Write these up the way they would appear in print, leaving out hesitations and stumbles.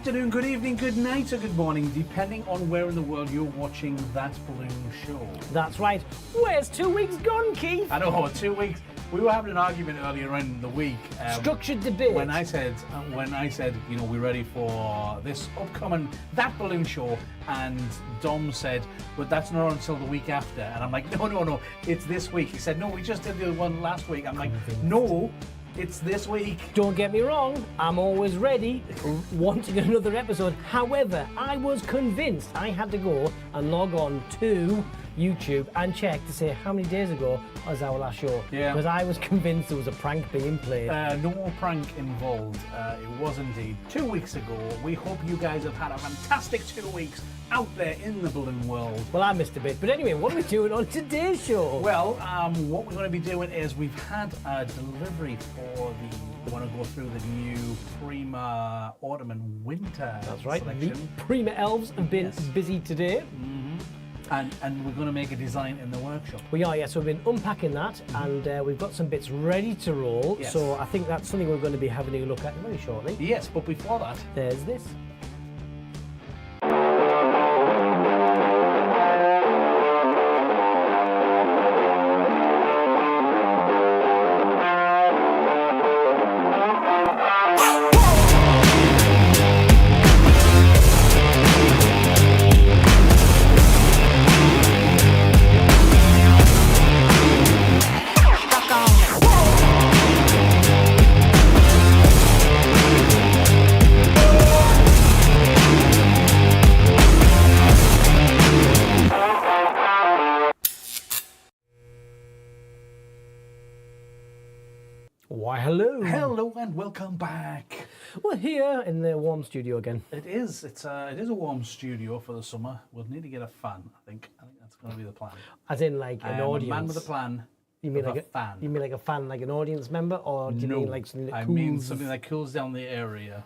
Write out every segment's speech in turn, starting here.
afternoon, good evening, good night, or good morning, depending on where in the world you're watching that balloon show. That's right. Where's 2 weeks gone, Keith? I know, 2 weeks. We were having an argument earlier in the week. Structured debate. When I said, you know, we're ready for this upcoming That Balloon Show, and Dom said, but that's not until the week after. And I'm like, no, it's this week. He said, no, we just did the one last week. I'm like, no, it's this week. Don't get me wrong, I'm always ready, wanting another episode. However, I was convinced I had to go and log on to YouTube and check to say how many days ago was our last show. Yeah. Because I was convinced there was a prank being played. No prank involved. It was indeed 2 weeks ago. We hope you guys have had a fantastic 2 weeks out there in the balloon world. Well, I missed a bit. But anyway, what are we doing on today's show? Well, what we're going to be doing is we've had a delivery for we want to go through the new Prima Autumn and Winter That's right. selection. The Prima elves have been busy today. And we're going to make a design in the workshop. We are, yes. So we've been unpacking that, and we've got some bits ready to roll. Yes. So I think that's something we're going to be having a look at very shortly. Yes, but before that, There's this. Why, hello. hello and welcome back. We're here in the warm studio again. It is a warm studio for the summer. We'll need to get a fan, I think. I think that's going to be the plan. As in, like, an audience. A man with a plan. You mean of like a fan? You mean like a fan, like an audience member, or do you No, mean like something that I cools? mean something that cools down the area.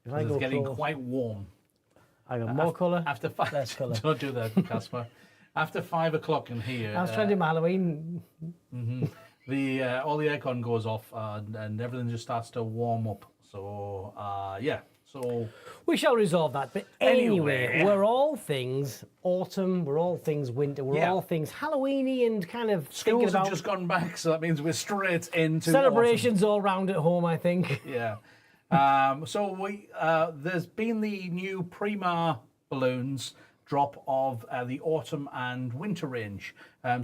If I It's go getting close, quite warm. I got more colour. After five, less colour. Don't do that, Casper. After 5 o'clock in here, I was trying to do my Halloween. the all the aircon goes off and everything just starts to warm up. So yeah. So We shall resolve that. But anyway, we're all things autumn, we're all things winter, we're all things Halloweeny and kind of thinking schools about have just gone back, so that means we're straight into celebrations all round at home, I think. autumn. Yeah. So we there's been the new Prima balloons drop of the autumn and winter range.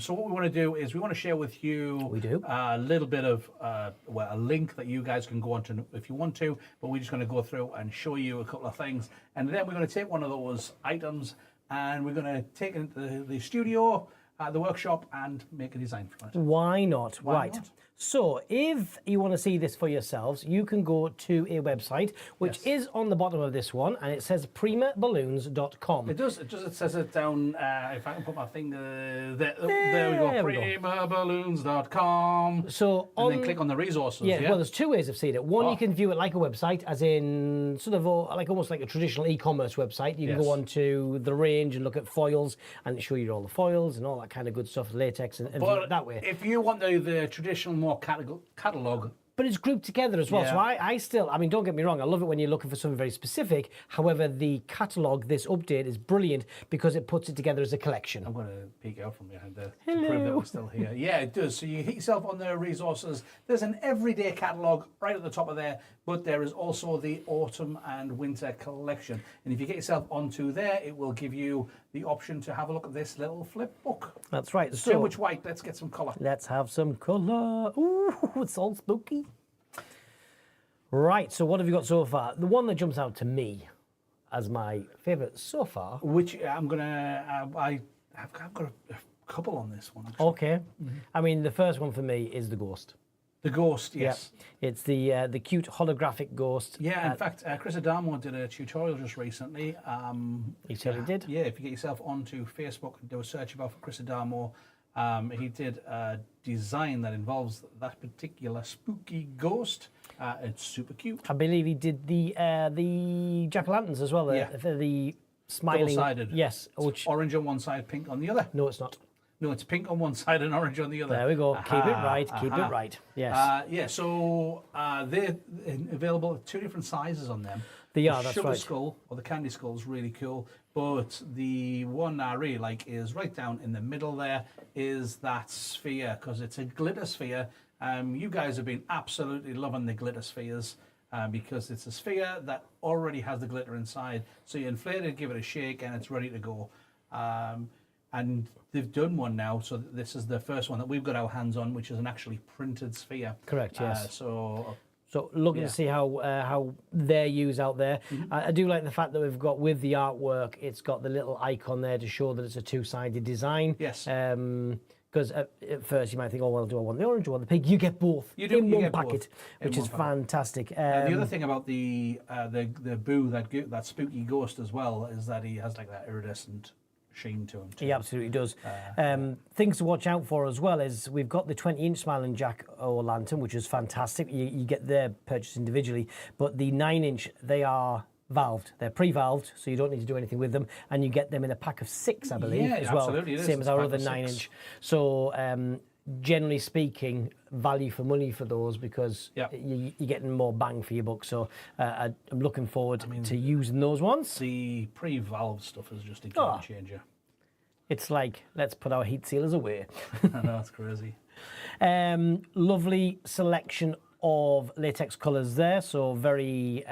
So what we want to do is we want to share with you a little bit of a link that you guys can go on to if you want to, but we're just going to go through and show you a couple of things, and then we're going to take one of those items and we're going to take it into the studio, the workshop, and make a design from it. Why not? Why not? So if you want to see this for yourselves, you can go to a website, which is on the bottom of this one, and it says primaballoons.com. It does. It says it down. If I can put my finger there we go. Primaballoons.com. So and then click on the resources. Yeah, well, there's two ways of seeing it. One, you can view it like a website, as in sort of like almost like a traditional e-commerce website. You can go onto the range and look at foils, and it show you all the foils and all that kind of good stuff, latex, and view it that way. If you want the traditional, more catalogue. But it's grouped together as well. So I still, I mean, don't get me wrong, I love it when you're looking for something very specific. However, the catalogue, this update, is brilliant because it puts it together as a collection. I'm going to peek out from behind there to prove that we're still here. Yeah, it does. So you hit yourself on the resources. There's an everyday catalogue right at the top of there, but there is also the autumn and winter collection. And if you get yourself onto there, it will give you the option to have a look at this little flip book. That's right. There's too much white. Let's get some colour. Let's have some colour. Ooh, it's all spooky. Right, so what have you got so far? The one that jumps out to me as my favourite so far. Which I'm gonna, I've got a couple on this one. Actually. Okay, I mean the first one for me is the ghost. The ghost, yes. Yeah. It's the cute holographic ghost. Yeah, in fact, Chris Adamo did a tutorial just recently. He certainly did. Yeah, if you get yourself onto Facebook and do a search about for Chris Adamo, he did a design that involves that particular spooky ghost. It's super cute. I believe he did the jack-o'-lanterns as well. The smiling. Double-sided. Yes. Which orange on one side, pink on the other. No, it's not. No, it's pink on one side and orange on the other. There we go. Keep it right. Keep it right. Yes. Yeah. So they're available at 2 different sizes on them. They are, the that's sugar right. skull or the candy skull is really cool, but the one I really like is right down in the middle. There is that sphere because it's a glitter sphere. You guys have been absolutely loving the glitter spheres because it's a sphere that already has the glitter inside. So you inflate it, give it a shake, and it's ready to go. And they've done one now, so this is the first one that we've got our hands on, which is an actually printed sphere. Correct, yes. So looking to see how they're used out there. I do like the fact that we've got with the artwork, it's got the little icon there to show that it's a two-sided design. Yes. Because at first you might think, oh, well, do I want the orange or want the pink? You get both in one packet, which is fantastic. The other thing about the Boo, that spooky ghost as well, is that he has like that iridescent sheen to him too. He absolutely does. Things to watch out for as well is we've got the 20-inch Smiling Jack or lantern, which is fantastic. You get their purchase individually, but the 9-inch, they are valved. They're pre-valved, so you don't need to do anything with them, and you get them in a pack of 6, I believe, as well. Absolutely, it is. Same as our other 9-inch. So generally speaking, value for money for those because you're getting more bang for your buck. So I'm looking forward to using those ones. The pre-valve stuff is just a game changer. It's like, let's put our heat sealers away. I know, it's crazy. Lovely selection of latex colours there, so very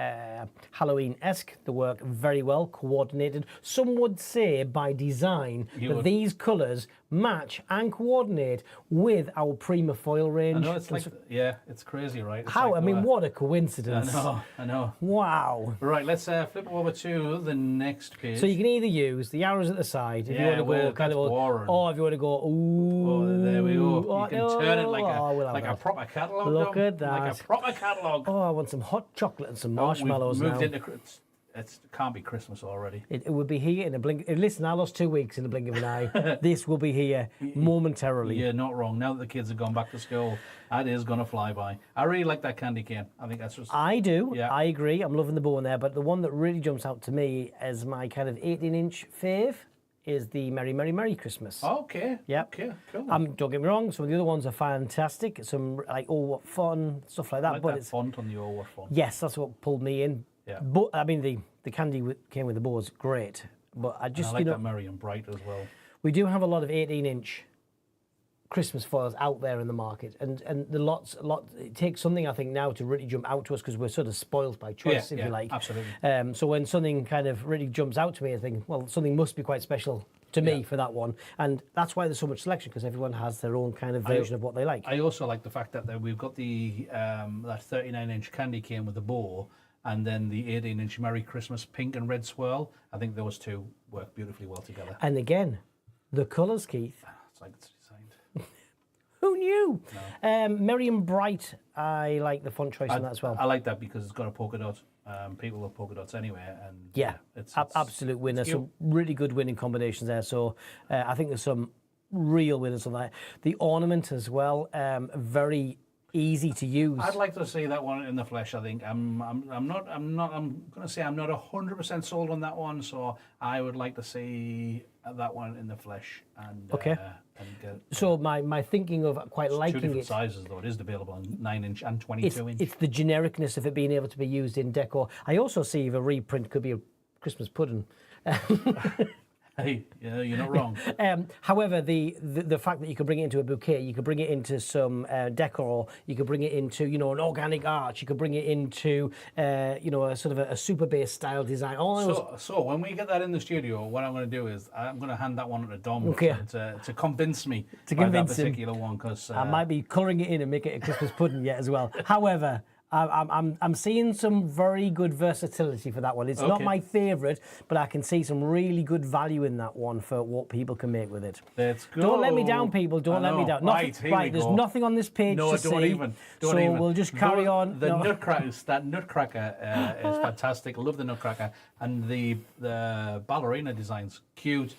Halloween-esque. They work very well, coordinated. Some would say by design that these colours match and coordinate with our Prima foil range. I know, it's like, it's crazy, right? It's how? like, I mean, what a coincidence. I know. Wow. Right, let's flip over to the next page. So you can either use the arrows at the side if you want to go kind of, or if you want to go, ooh. Oh, there we go. You can turn it like a proper catalogue. Look at that. Like a proper catalogue. Oh, I want some hot chocolate and some marshmallows we've moved now. Into it can't be Christmas already. It would be here in a blink. Listen, I lost 2 weeks in a blink of an eye. This will be here momentarily. You're not wrong. Now that the kids have gone back to school, that is going to fly by. I really like that candy cane. I think that's just... I do. Yeah. I agree. I'm loving the bow in there. But the one that really jumps out to me as my kind of 18-inch fave is the Merry, Merry, Merry Christmas. Okay. Yep. Okay, cool. Don't get me wrong, some of the other ones are fantastic. Some like, oh, what fun, stuff like that. I like but that it's font on the oh, what fun. Yes, that's what pulled me in. Yeah. But I mean, the candy came with the bow was great. But I just, and I like that Merry and Bright as well. We do have a lot of 18-inch Christmas foils out there in the market, and the lots. It takes something, I think, now to really jump out to us because we're sort of spoiled by choice, if you like. Absolutely. So when something kind of really jumps out to me, I think, well, something must be quite special to me for that one, and that's why there's so much selection because everyone has their own kind of version of what they like. I also like the fact that we've got the that 39-inch candy cane with the bow, and then the 18-inch Merry Christmas pink and red swirl. I think those two work beautifully well together. And again, the colours, Keith. It's like it's designed. Who knew? No. Merry and Bright, I like the font choice on that as well. I like that because it's got a polka dot. People love polka dots anyway. And it's absolute winner. Some really good winning combinations there. So I think there's some real winners on that. The ornament as well, very easy to use. I'd like to see that one in the flesh. I think I'm going to say I'm not 100% sold on that one. So I would like to see that one in the flesh. And so my thinking of quite liking it. Two different sizes though. It is available on 9-inch and 22-inch. It's the genericness of it being able to be used in decor. I also see if a reprint could be a Christmas pudding. Hey, you're not wrong. However, the fact that you could bring it into a bouquet, you could bring it into some decor, you could bring it into an organic arch, you could bring it into a sort of a super base style design. So when we get that in the studio, what I'm going to do is I'm going to hand that one to Dom to convince me by that particular one because I might be colouring it in and make it a Christmas pudding yet as well. However, I'm seeing some very good versatility for that one. It's not my favourite, but I can see some really good value in that one for what people can make with it. Let's go. Don't let me down, people. Don't let me down. Right, there's nothing on this page to see. Don't so even. We'll just carry on. The Nutcracker, that Nutcracker is fantastic. I love the Nutcracker. And the ballerina design's cute.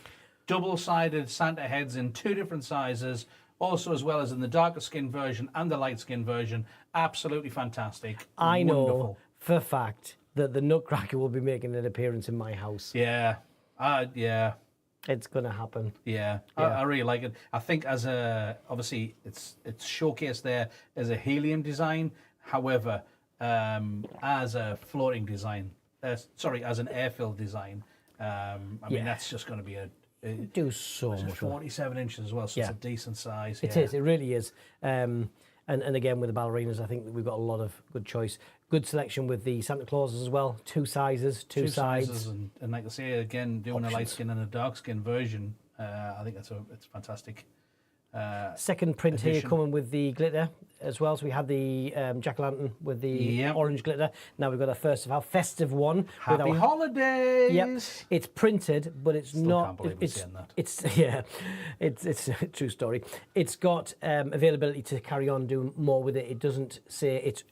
Double-sided Santa heads in 2 different sizes. Also, as well as in the darker skin version and the light skin version, absolutely fantastic. I know Wonderful. for a fact that the Nutcracker will be making an appearance in my house. Yeah, it's going to happen. Yeah. I really like it. I think obviously it's showcased there as a helium design. However, as a floating design, as an airfill design. I mean, that's just going to be do so much. 47 inches as well, so it's a decent size. It is. It really is. And again, with the ballerinas, I think that we've got a lot of good choice. Good selection with the Santa Clauses as well. Two sizes, two sides. Sizes, and like I say, again, doing a light skin and a dark skin version, I think it's fantastic. Second print addition. here coming with the glitter as well. So we had the jack-o'-lantern with the orange glitter. Now we've got a first of our festive one. Happy holidays! Yep, it's printed, but it's not. Can't believe we're saying that. It's a true story. It's got availability to carry on doing more with it. It doesn't say it's.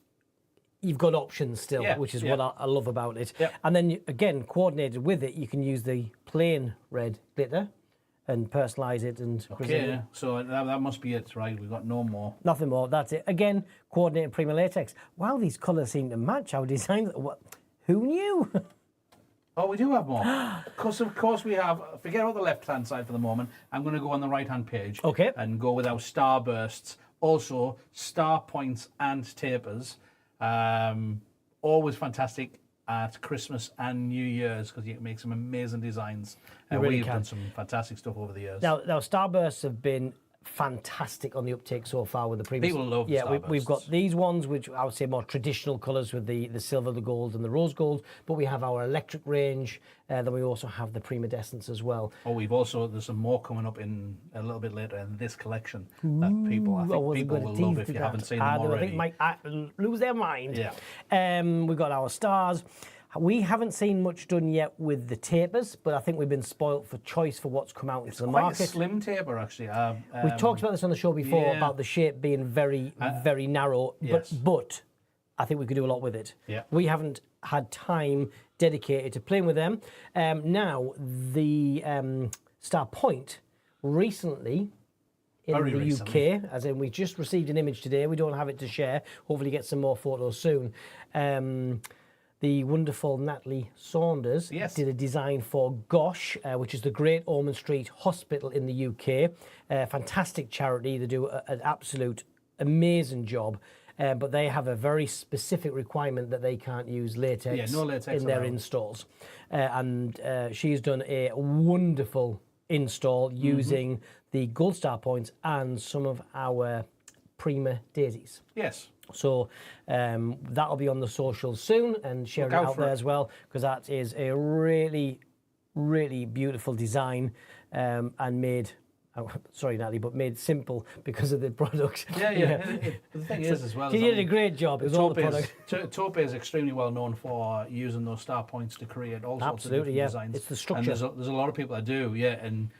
You've got options still, which is what I love about it. Yep. And then again, coordinated with it, you can use the plain red glitter and personalise it and present it. So that must be it, right? We've got no more. Nothing more. That's it. Again, coordinated Prima latex. Wow, these colours seem to match our design. What? Who knew? Oh, we do have more. Of course, we have. Forget about the left-hand side for the moment. I'm going to go on the right-hand page. Okay. And go with our starbursts. Also, star points and tapers. Always fantastic at Christmas and New Year's because you can make some amazing designs. We've done some fantastic stuff over the years. Now starbursts have been fantastic on the uptake so far with the Prima. People love starbursts. We've got these ones, which I would say more traditional colours with the silver, the gold, and the rose gold. But we have our electric range. Then we also have the Primadescents as well. Oh, there's some more coming up in a little bit later in this collection that people will love if you haven't seen them already. I think might lose their mind. Yeah. We've got our stars. We haven't seen much done yet with the tapers, but I think we've been spoilt for choice for what's come out into the market. It's quite a slim taper, actually. We talked about this on the show before, about the shape being very, very narrow, but I think we could do a lot with it. Yeah. We haven't had time dedicated to playing with them. Now, the Star Point recently in the UK, as in we just received an image today. We don't have it to share. Hopefully get some more photos soon. The wonderful Natalie Saunders did a design for Gosh, which is the Great Ormond Street Hospital in the UK. Fantastic charity. They do an absolute amazing job. But they have a very specific requirement that they can't use latex, in their installs. And she's done a wonderful install using the Gold Star points and some of our Prima daisies. Yes. So that'll be on the socials soon and share it out there as well, because that is a really, really beautiful design and made. Oh, sorry, Natalie, but made simple because of the product. The thing is, as well, she did a great job. It was all the product. Taupe is extremely well known for using those star points to create all sorts of different designs. It's the structure. And there's a lot of people that do, and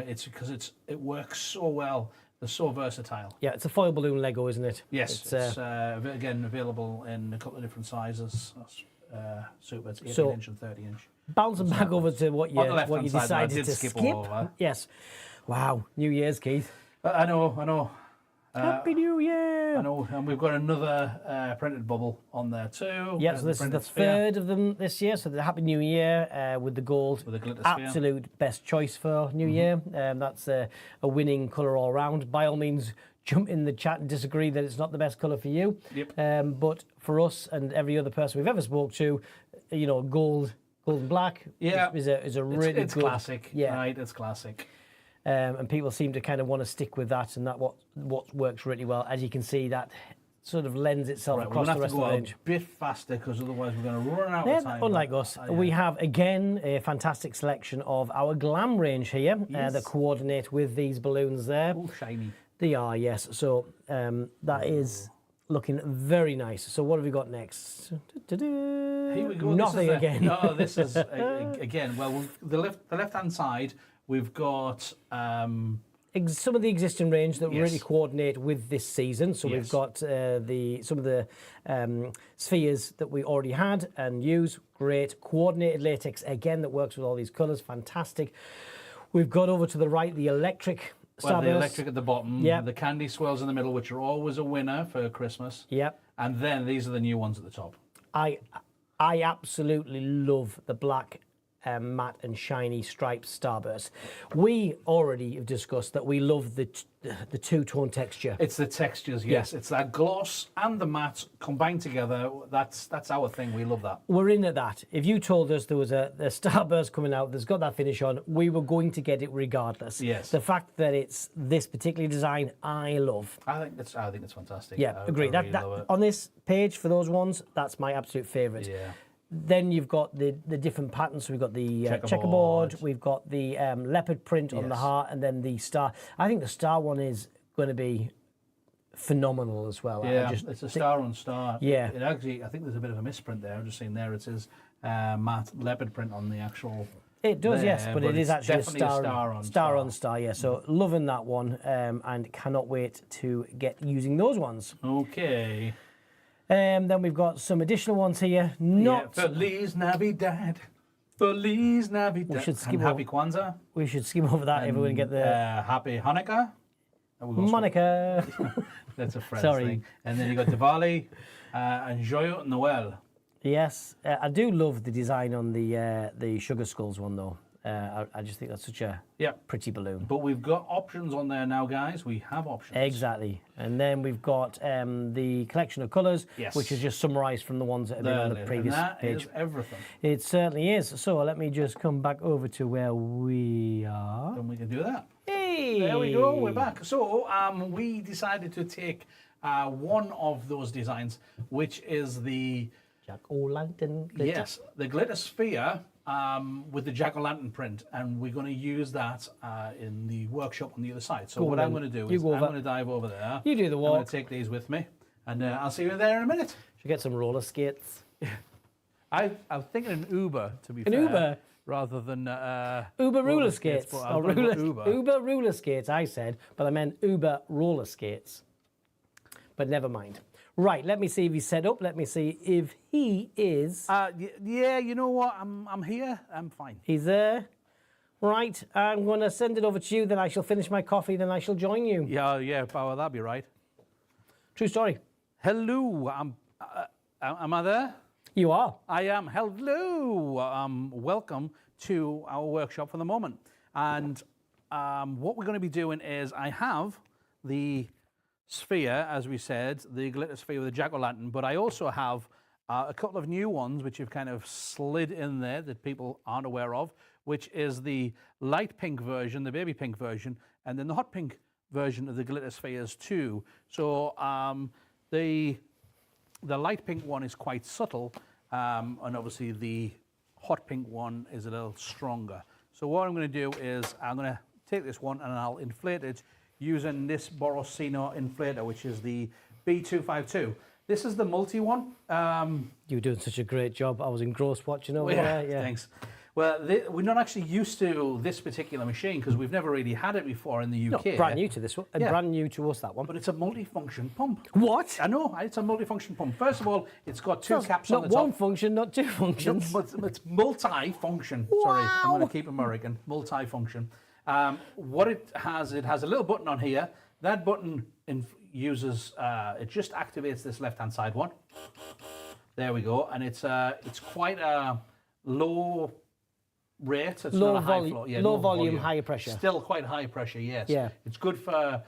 it's because it works so well. They're so versatile. Yeah, it's a foil balloon Lego, isn't it? Yes, it's again available in a couple of different sizes. Super, it's 18-inch and 30-inch. Bouncing back over to what you decided to skip. Yes. Wow, New Year's, Keith. I know. Happy New Year! I know, and we've got another printed bubble on there too. Yeah, so this is the third of them this year. So the Happy New Year with the gold. With the glitter sphere. Absolute best choice for New Year. That's a winning colour all round. By all means, jump in the chat and disagree that it's not the best colour for you. Yep. But for us and every other person we've ever spoke to, gold and black is a really good. It's classic. Yeah. Right, it's classic. And people seem to kind of want to stick with that, and that what works really well. As you can see, that sort of lends itself across the rest of the range. A bit faster because otherwise we're going to run out of time. Unlike us, we have again a fantastic selection of our glam range here that coordinate with these balloons there. Oh, shiny. They are, yes. So that is looking very nice. So what have we got next? Here we go. Nothing again. No, this is again. Well, the left-hand side. We've got some of the existing range that really coordinate with this season. So we've got some of the spheres that we already had and use. Great coordinated latex again that works with all these colours. Fantastic. We've got over to the right the electric. The electric at the bottom. The candy swirls in the middle, which are always a winner for Christmas. Yep. And then these are the new ones at the top. I absolutely love the black matte and shiny striped starburst. We already have discussed that we love the two-tone texture. It's the textures, yes. It's that gloss and the matte combined together. That's our thing. We love that. We're into that. If you told us there was a starburst coming out that's got that finish on, we were going to get it regardless. Yes. The fact that it's this particular design, I love. I think it's fantastic. Yeah, agree. I really love it. On this page for those ones, that's my absolute favourite. Yeah. Then you've got the different patterns. So we've got the checkerboard, we've got the leopard print on the heart, and then the star. I think the star one is going to be phenomenal as well. Yeah, it's a star on star. Yeah. It actually, I think there's a bit of a misprint there. I'm just seeing there it says matte leopard print on the actual. It does, there, yes, but it is actually a star on star. Yeah, so loving that one, and cannot wait to get using those ones. Okay. Then we've got some additional ones here. Feliz Navidad. Feliz Navidad. We should skim and Happy Kwanzaa. We should skim over that if we're going to get the Happy Hanukkah. Monica. That's a French Sorry. thing. And then you got Diwali and Joyeux Noël. Yes, I do love the design on the Sugar Skulls one though. I just think that's such a pretty balloon. But we've got options on there now, guys. We have options. Exactly. And then we've got the collection of colours, which is just summarised from the ones that have been on the previous and that page. is everything. It certainly is. So let me just come back over to where we are. And we can do that. Hey! There we go. We're back. So we decided to take one of those designs, which is the Jack-o'-lantern. Yes, the glitter sphere with the jack-o'-lantern print, and we're going to use that in the workshop on the other side. So what I'm going to do is I'm going to dive over there. You do the walk. I'm going to take these with me, and I'll see you there in a minute. Should get some roller skates. I was thinking an Uber, to be fair. Uber? Rather than Uber roller skates. but Or Uber roller skates, I said, but I meant Uber roller skates. But never mind. Right, let me see if he's set up. Let me see if he is. Yeah, you know what? I'm here. I'm fine. He's there. Right, I'm going to send it over to you. Then I shall finish my coffee. Then I shall join you. Yeah, Power, that'd be right. True story. Hello. Am I there? You are. I am. Hello. Welcome to our workshop for the moment. And what we're going to be doing is I have the sphere, as we said, the glitter sphere with the jack-o'-lantern, but I also have a couple of new ones which have kind of slid in there that people aren't aware of, which is the light pink version, the baby pink version, and then the hot pink version of the glitter spheres too. So the light pink one is quite subtle, and obviously the hot pink one is a little stronger. So what I'm going to do is I'm going to take this one and I'll inflate it using this Borosino inflator, which is the B252. This is the multi one. You were doing such a great job. I was engrossed watching over there. Yeah, thanks. Well, we're not actually used to this particular machine because we've never really had it before in the UK. No, brand new to this one, and brand new to us, that one. But it's a multi-function pump. What? I know, it's a multi-function pump. First of all, it's got two caps on the top. Not one function, not two functions. No, but it's multi-function. Wow. Sorry, I'm going to keep American. Multi-function. What it has a little button on here. That button uses, it just activates this left-hand side one. There we go. And it's quite a low rate. It's low not a high flow. Yeah, low volume, higher pressure. Still quite high pressure, yes. Yeah. It's good for,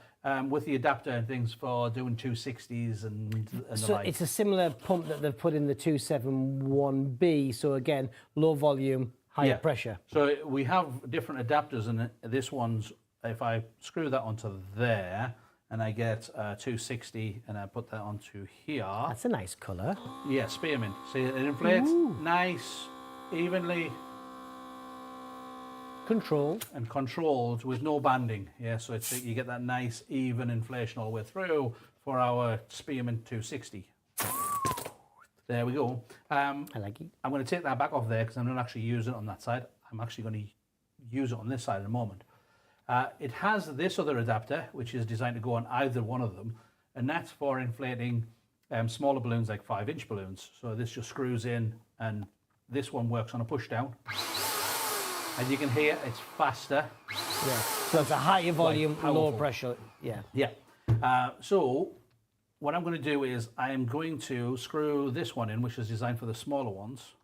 with the adapter and things, for doing 260s and so the like. it's a similar pump that they've put in the 271B. So again, low volume, higher pressure. So we have different adapters, and this one's, if I screw that onto there, and I get 260, and I put that onto here. That's a nice colour. Yeah, spearmint. See, it inflates nice, evenly. Controlled. And controlled with no banding. Yeah, so it's, you get that nice, even inflation all the way through for our spearmint 260. There we go. I like it. I'm going to take that back off there because I'm not actually using it on that side. I'm actually going to use it on this side in a moment. It has this other adapter, which is designed to go on either one of them, and that's for inflating smaller balloons like 5-inch balloons. So this just screws in, and this one works on a push down. As you can hear, it's faster. Yeah. So it's a higher volume, lower pressure. Yeah. Yeah. So what I'm going to do is I am going to screw this one in, which is designed for the smaller ones.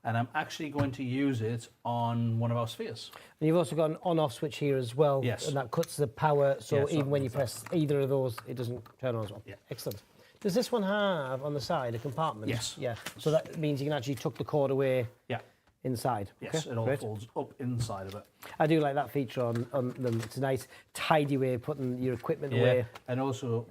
and I'm actually going to use it on one of our spheres. And you've also got an on-off switch here as well. Yes. And that cuts the power, so Yeah, even when you press either of those, it doesn't turn on as well. Yeah. Excellent. Does this one have on the side a compartment? Yes. Yeah. So that means you can actually tuck the cord away Yeah. inside. Yes, Okay, it all great. folds up inside of it. I do like that feature on them. It's a nice, tidy way of putting your equipment away. And also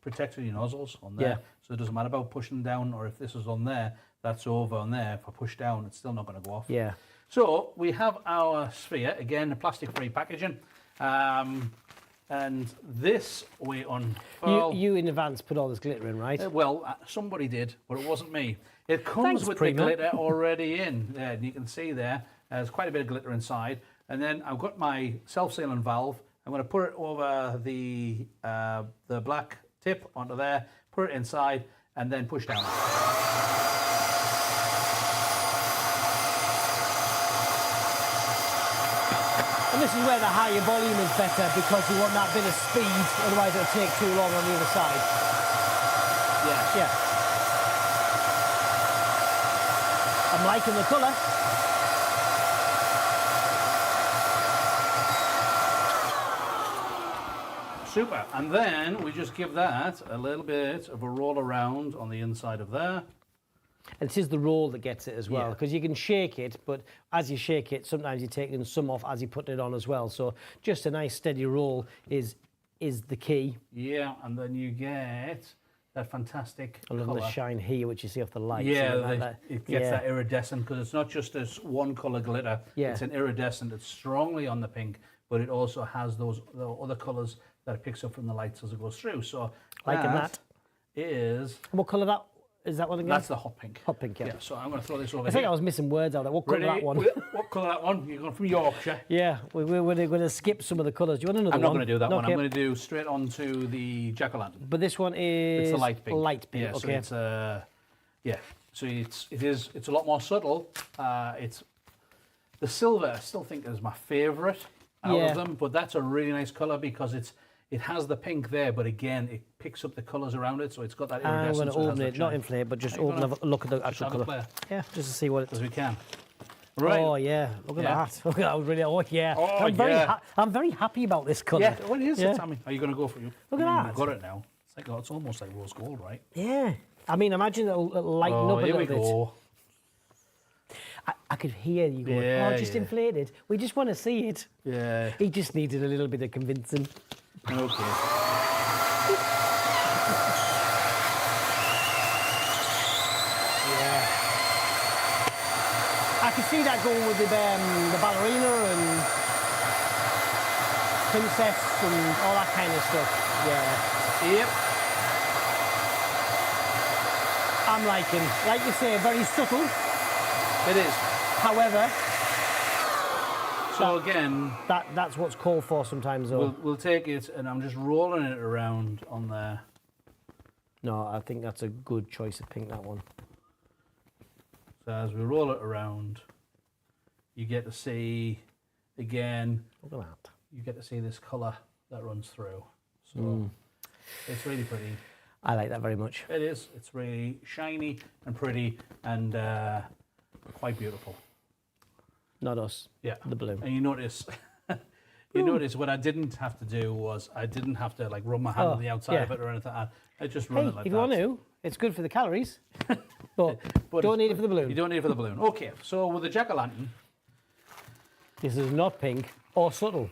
protecting your nozzles on there. Yeah. So it doesn't matter about pushing down, or if this is on there, that's over on there. If I push down, it's still not going to go off. Yeah. So we have our sphere, again, plastic-free packaging. And this we unfurl. You in advance put all this glitter in, right? Somebody did, but it wasn't me. It comes Thanks, with Prima. the glitter already in. There, and you can see there's quite a bit of glitter inside. And then I've got my self-sealing valve. I'm going to put it over the black tip onto there, put it inside, and then push down. And this is where the higher volume is better because you want that bit of speed, otherwise it'll take too long on the other side. Yeah. Yeah. I'm liking the colour. Super. And then we just give that a little bit of a roll around on the inside of there. And it is the roll that gets it as well, Yeah. because you can shake it, but as you shake it, sometimes you're taking some off as you put it on as well. So just a nice steady roll is the key. Yeah, and then you get that fantastic I love colour. the shine here, which you see off the light. Yeah, So it gets yeah. that iridescent, because it's not just this one colour glitter. Yeah. It's an iridescent. It's strongly on the pink, but it also has the other colours that it picks up from the lights as it goes through. So Liking that. is What colour that is that one again? that's the hot pink. Hot pink, yeah. Yeah. So I'm going to throw this over I here. think I was missing words out there. What colour that one? What colour that one? You're going from Yorkshire. Yeah, we're going to skip some of the colours. Do you want another I'm one? not going to do that one. Okay. I'm going to do straight on to the jack-o'-lantern. But this one is It's the light pink. Light pink. Yeah. Okay. So it's a lot more subtle. It's the silver. I still think is my favourite out Yeah. of them, but that's a really nice colour because it has the pink there, but again it picks up the colours around it, so it's got that I'm iridescent. going to so it has open that it, not shine. inflate, but just Are you open, gonna have a look at the Just actual have a colour. play Yeah, just to see what as it's. we can. Right. Oh yeah, look at Yeah. that. Look at that. Really, oh yeah. Oh, I'm very happy about this colour. Yeah. What is Yeah. it, Sammy? Are you going to go for you? Look at I mean, that. You've got it now. It's almost like rose gold, right? Yeah. I mean, imagine it'll lighten Oh, up a here little we bit. go. I could hear you going, Yeah, just yeah. inflated. We just want to see it. Yeah. He just needed a little bit of convincing. Okay. Yeah. I could see that going with the ballerina and princess and all that kind of stuff. Yeah. Yep. I'm liking, like you say, very subtle. It is. However, So again, that's what's called for sometimes, though. we'll take it, and I'm just rolling it around on there. No, I think that's a good choice of pink, that one. So as we roll it around, you get to see, again, Look at that. you get to see this colour that runs through. So it's really pretty. I like that very much. It is. It's really shiny and pretty and quite beautiful. Not us. Yeah. The blue. And you notice, notice what I didn't have to do was I didn't have to like rub my hand on the outside yeah. of it or anything. I just run Hey, it like if that. you want to, it's good for the calories. but don't need it for the balloon. You don't need it for the balloon. Okay, so with the jack-o'-lantern, This is not pink or subtle.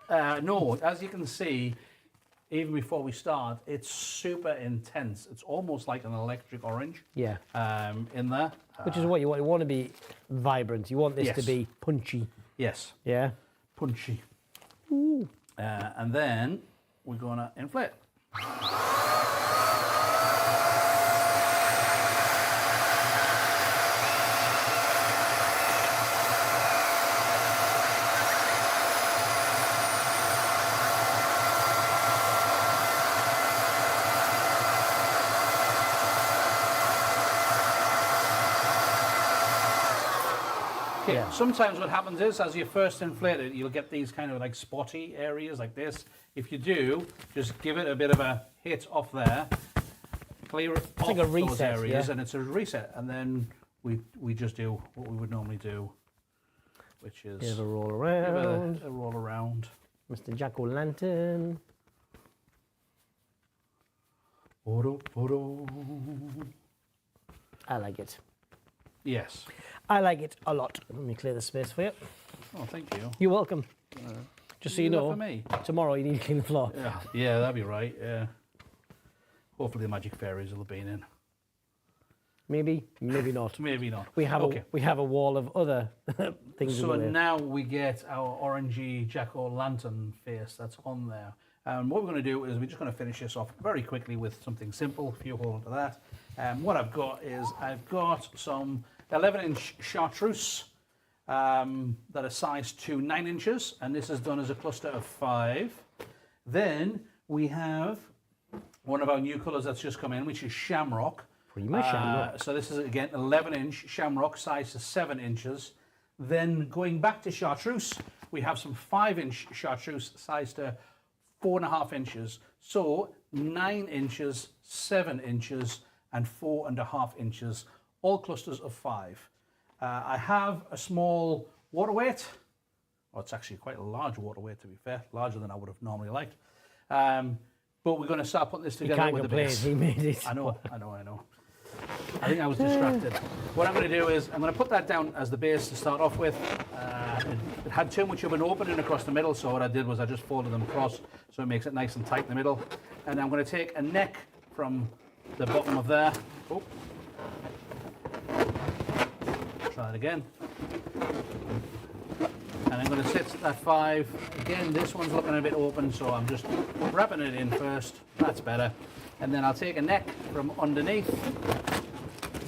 no, as you can see, even before we start, it's super intense. It's almost like an electric orange Yeah. in there. Which is what you want. You want to be vibrant. You want this to Yes. be punchy. Yes, Yeah. punchy. And then we're going to inflate. Okay, Yeah. sometimes what happens is, as you first inflate it, you'll get these kind of like spotty areas like this. If you do, just give it a bit of a hit off there, clear it off like a those reset, areas, yeah. and it's a reset. And then we just do what we would normally do, which is Give a roll give around. it a roll around. Mr. Jack-o'-lantern. I like it. Yes. I like it a lot. Let me clear the space for you. Oh, thank you. You're welcome. Just so you Do that know, for me. tomorrow you need to clean the floor. Yeah, that'd be right. Yeah. Hopefully the magic fairies will have been in. Maybe, maybe not. Maybe not. We have a wall of other things. So in the way. now we get our orangey jack-o'-lantern face that's on there. What we're going to do is we're just going to finish this off very quickly with something simple. If you hold on to that. What I've got is I've got some 11-inch chartreuse that are sized to 9 inches, and this is done as a cluster of 5. Then we have one of our new colours that's just come in, which is shamrock. Prima shamrock. So this is again 11-inch shamrock, size to 7 inches. Then going back to chartreuse, we have some 5-inch chartreuse, size to 4.5 inches. So 9 inches, 7 inches, and 4.5 inches, all clusters of 5. I have a small water weight. Oh, it's actually quite a large water weight, to be fair, larger than I would have normally liked. But we're going to start putting this together with the base. He made it. I know. I think I was distracted. What I'm going to do is I'm going to put that down as the base to start off with. It had too much of an opening across the middle, so what I did was I just folded them across so it makes it nice and tight in the middle. And I'm going to take a neck from the bottom of there. Oh. Try that again. And I'm going to sit that 5. Again, this one's looking a bit open, so I'm just wrapping it in first. That's better. And then I'll take a neck from underneath,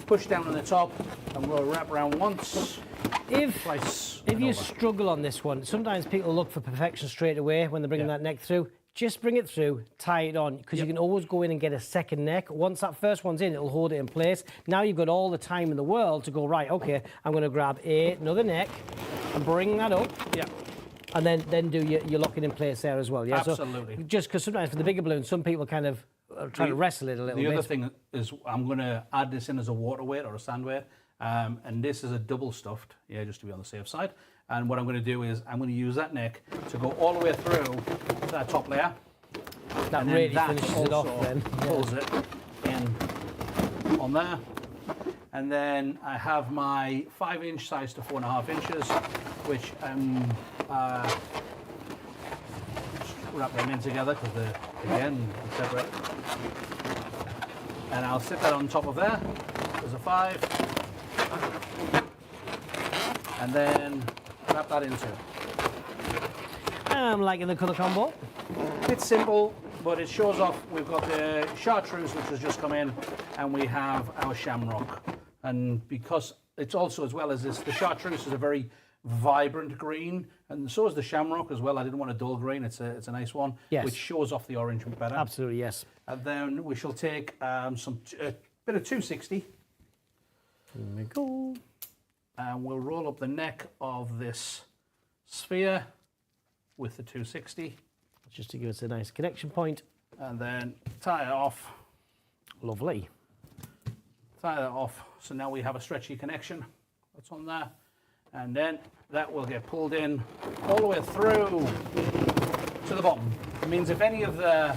push down on the top, and we'll wrap around once, twice. If you struggle on this one, sometimes people look for perfection straight away when they're bringing that neck through. Just bring it through, tie it on, because you can always go in and get a second neck. Once that first one's in, it'll hold it in place. Now you've got all the time in the world to go, right, okay, I'm going to grab another neck and bring that up. Yeah. And then do your locking in place there as well. Yeah. Absolutely. So just because sometimes for the bigger balloons, some people kind of try to wrestle it a little bit. The other thing is I'm going to add this in as a water weight or a sand weight. And this is a double stuffed, just to be on the safe side. And what I'm going to do is I'm going to use that neck to go all the way through that top layer. That and really that finishes it off also then. pulls it in on there. And then I have my 5-inch size to 4.5 inches, which wrap them in together because they're, again, separate. And I'll sit that on top of there. There's a 5. And then wrap that into. I'm liking the colour combo. It's simple, but it shows off. We've got the chartreuse, which has just come in, and we have our shamrock. And because it's also, as well as this, the chartreuse is a very vibrant green, and so is the shamrock as well. I didn't want a dull green. It's a nice one, which shows off the orange better. Absolutely, yes. And then we shall take a bit of 260. Here we go. And we'll roll up the neck of this sphere with the 260. Just to give us a nice connection point. And then tie it off. Lovely. Tie that off. So now we have a stretchy connection that's on there. And then that will get pulled in all the way through to the bottom. It means if any of the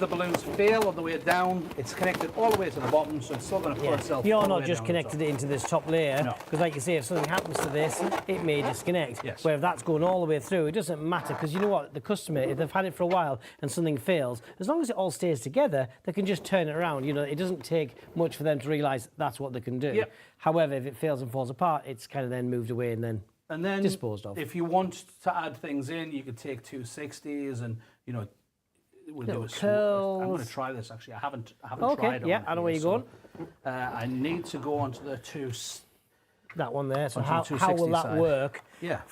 balloons fail on the way down, it's connected all the way to the bottom, so it's still going to pull itself. You're not just connected it into this top layer, because like you say, if something happens to this, it may disconnect. Yes. Where if that's going all the way through, it doesn't matter, because you know what, the customer, if they've had it for a while and something fails, as long as it all stays together, they can just turn it around. You know, it doesn't take much for them to realise that's what they can do. Yep. However, if it fails and falls apart, it's kind of then moved away and then disposed of. If you want to add things in, you could take 260s and, you know, we'll do a curls. I'm going to try this actually. I haven't Okay, tried. Yeah, I know where you're going. I need to go onto the that one there. So how will 260 that side. work? Yeah.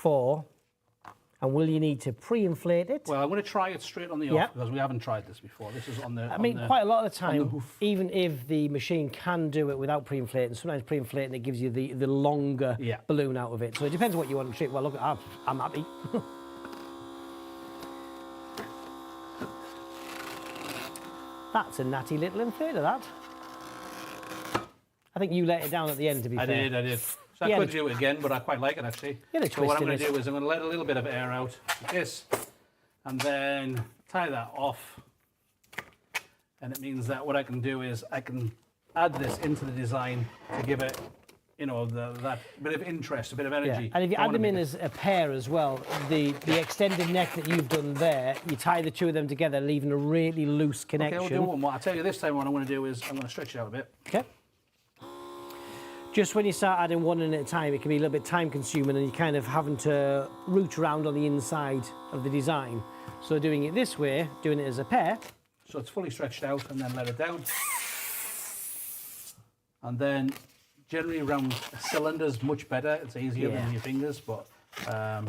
And will you need to pre-inflate it? Well, I'm going to try it straight on the off because we haven't tried this before. This is on the. I mean, quite a lot of the time, even if the machine can do it without pre-inflating, sometimes pre-inflating it gives you the longer balloon out of it. So it depends what you want to treat. Well, look, I'm happy. That's a natty little inflator, that. I think you let it down at the end, to be fair. I did. So I could do it again, but I quite like it actually. So what I'm going to do is I'm going to let a little bit of air out like this, and then tie that off. And it means that what I can do is I can add this into the design to give it, you know, that bit of interest, a bit of energy. Yeah. And if you add them in as a pair as well, the extended neck that you've done there, you tie the two of them together, leaving a really loose connection. Okay, we'll do one more. I'll tell you this time what I'm going to do is I'm going to stretch it out a bit. Okay. Just when you start adding one in at a time, it can be a little bit time consuming and you're kind of having to root around on the inside of the design. So doing it this way, doing it as a pair. So it's fully stretched out and then let it down. And then generally around cylinders, much better. It's easier than your fingers, but...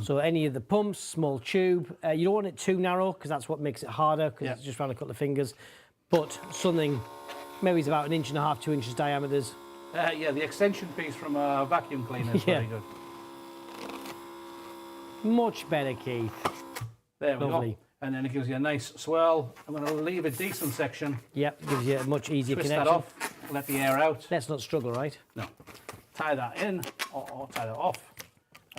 So any of the pumps, small tube, you don't want it too narrow because that's what makes it harder because it's just around a couple of fingers. But something maybe it's about 1.5 inches, 2 inches diameters. Yeah, the extension piece from a vacuum cleaner is very good. Much better, Keith. There we go. And then it gives you a nice swirl. I'm going to leave a decent section. Yep, gives you a much easier Twist connection. that off, let the air out. Let's not struggle, right? No. Tie that in, or tie that off.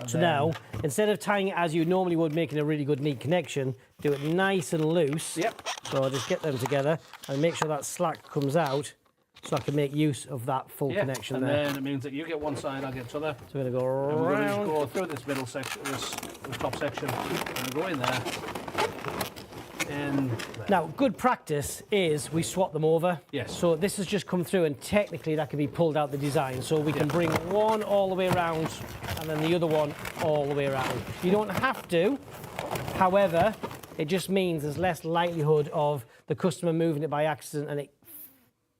So now, instead of tying it as you normally would, making a really good, neat connection, do it nice and loose. Yep. So just get them together and make sure that slack comes out so I can make use of that full connection and there. And then it means that you get one side, I'll get the other. So we're going to go around. We're going to go through this middle section, the top section, and go in there. Now, good practice is we swap them over. Yes. So this has just come through and technically that can be pulled out the design. So we can bring one all the way around and then the other one all the way around. You don't have to. However, it just means there's less likelihood of the customer moving it by accident and it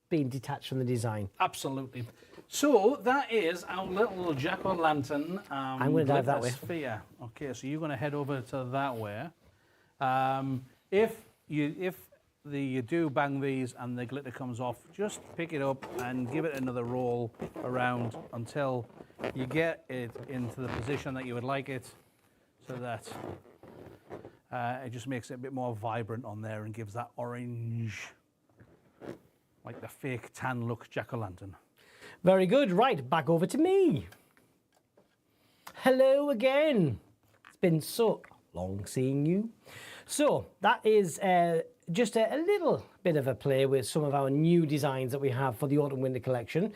being detached from the design. Absolutely. So that is our little jack-o'-lantern. I'm going to dive that way. Sphere. Okay, so you're going to head over to that way. If you do bang these and the glitter comes off, just pick it up and give it another roll around until you get it into the position that you would like it, so that it just makes it a bit more vibrant on there and gives that orange, like the fake tan look jack-o'-lantern. Very good. Right, back over to me. Hello again. It's been so long seeing you. So that is just a little bit of a play with some of our new designs that we have for the autumn winter collection.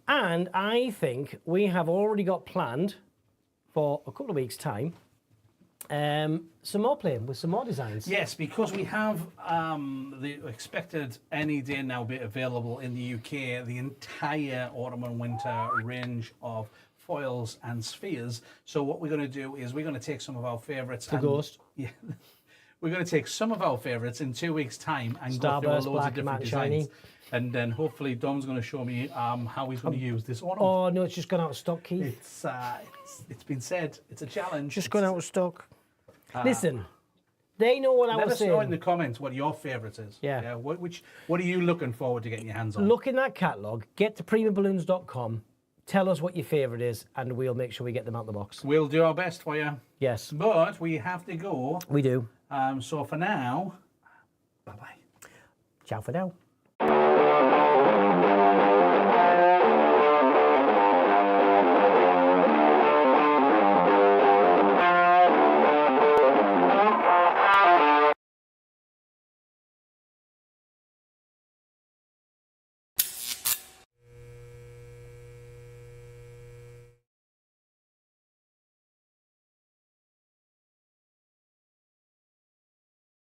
And I think we have already got planned for a couple of weeks' time some more play with some more designs. Yes, because we have the expected any day now be available in the UK, the entire autumn and winter range of foils and spheres. So what we're going to do is we're going to take some of our favourites. The Ghost. Yeah. We're going to take some of our favourites in 2 weeks' time and Starburst, go through loads Black, of different Matte, designs. Shiny. And then hopefully Dom's going to show me how he's going to use this autumn. Oh no, it's just gone out of stock, Keith. It's been said. It's a challenge. Just gone out of stock. Listen, they know what I was saying. Let us know in the comments what your favourite is. Yeah. What are you looking forward to getting your hands on? Look in that catalogue, get to primaballoons.com, tell us what your favourite is, and we'll make sure we get them out the box. We'll do our best for you. Yes. But we have to go. We do. So for now, bye-bye. Ciao for now.